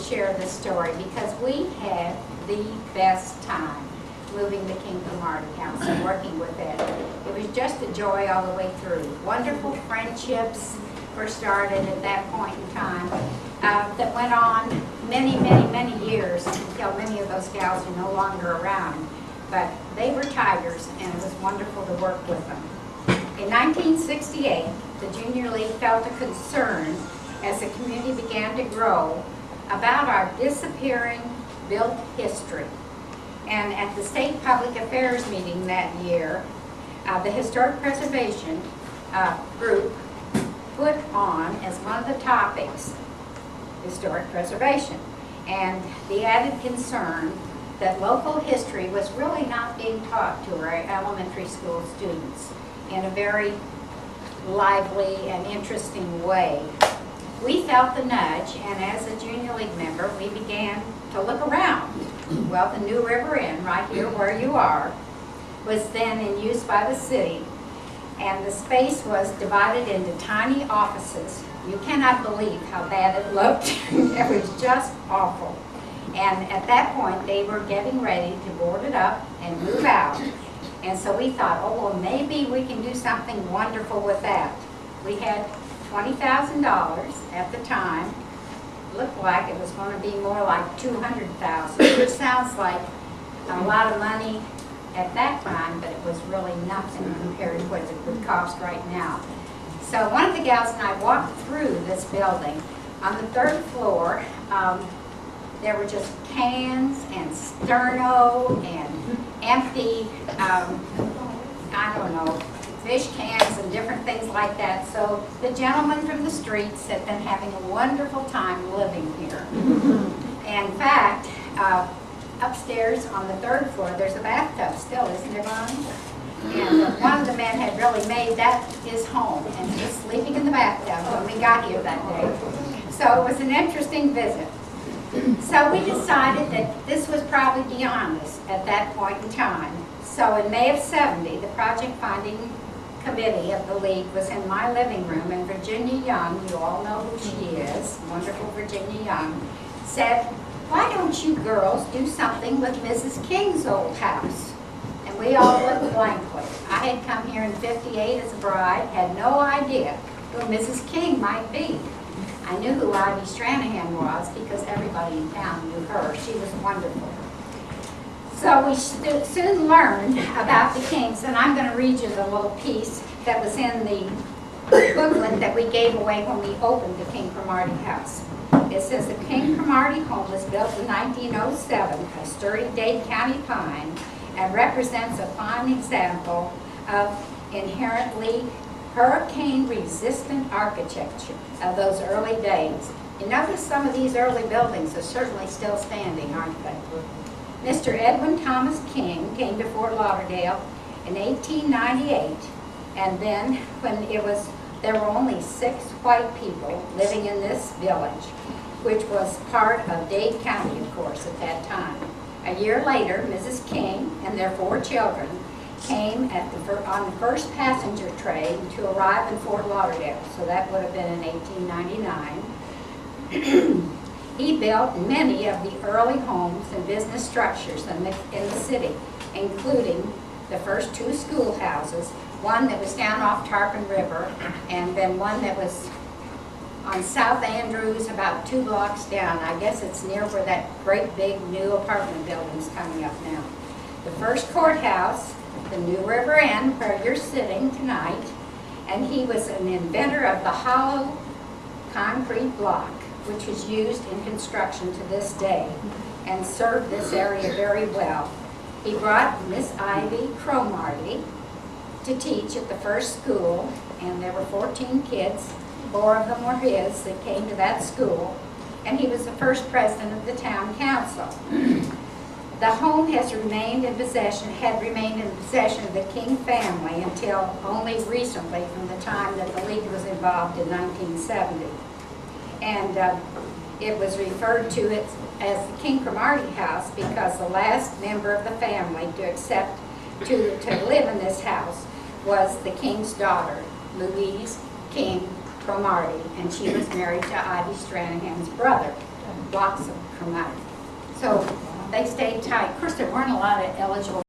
share this story because we had the best time moving the King Cromartie House and working with it. It was just a joy all the way through. Wonderful friendships were started at that point in time that went on many years until many of those gals are no longer around. But they were tigers, and it was wonderful to work with them. In 1968, the Junior League felt a concern as the community began to grow about our disappearing built history. And at the State Public Affairs meeting that year, the Historic Preservation group put on as one of the topics historic preservation, and the added concern that local history was really not being taught to our elementary school students in a very lively and interesting way. We felt the nudge, and as a Junior League member, we began to look around. Well, the New River Inn, right here where you are, was then in use by the city, and the space was divided into tiny offices. You cannot believe how bad it looked. It was just awful. And at that point, they were getting ready to board it up and move out. And so we thought, oh, well, maybe we can do something wonderful with that. We had $20,000 at the time. Looked like it was going to be more like $200,000, which sounds like a lot of money at that time, but it was really nothing compared to what it would cost right now. So one of the gals and I walked through this building. On the third floor, there were just cans and sterno and empty, I don't know, fish cans and different things like that. So the gentlemen from the streets had been having a wonderful time living here. In fact, upstairs on the third floor, there's a bathtub still, isn't there, Bonnie? And one of the men had really made that his home, and he was sleeping in the bathtub when we got here that day. So it was an interesting visit. So we decided that this was probably beyond us at that point in time. So in May of '70, the project funding committee of the league was in my living room, and Virginia Young, you all know who she is, wonderful Virginia Young, said, why don't you girls do something with Mrs. King's old house? And we all looked blankly. I had come here in '58 as a bride, had no idea who Mrs. King might be. I knew who Ivy Stranahan was because everybody in town knew her. She was wonderful. So we soon learned about the Kings, and I'm going to read you the little piece that was in the booklet that we gave away when we opened the King Cromartie House. It says, the King Cromartie home was built in 1907, a sturdy Dade County pine, and represents a fine example of inherently hurricane-resistant architecture of those early days. You notice some of these early buildings are certainly still standing, aren't they? Mr. Edwin Thomas King came to Fort Lauderdale in 1898, and then when there were only 6 white people living in this village, which was part of Dade County, of course, at that time. A year later, Mrs. King and their 4 children came on the first passenger train to arrive in Fort Lauderdale, so that would have been in 1899. He built many of the early homes and business structures in the city, including the first 2 schoolhouses, one that was down off Tarpon River, and then one that was on South Andrews, about 2 blocks down. I guess it's near where that great big new apartment building's coming up now. The first courthouse, the New River Inn, where you're sitting tonight, and he was an inventor of the hollow concrete block, which was used in construction to this day and served this area very well. He brought Miss Ivy Cromartie to teach at the first school, and there were 14 kids. 4 of them were his that came to that school, and he was the first president of the town council. The home had remained in possession of the King family until only recently, from the time that the league was involved in 1970. And it was referred to as the King Cromartie House because the last member of the family to live in this house was the King's daughter, Louise King Cromartie, and she was married to Ivy Stranahan's brother. blocks of Cromartie. So they stayed tight. Of course, there weren't a lot of eligible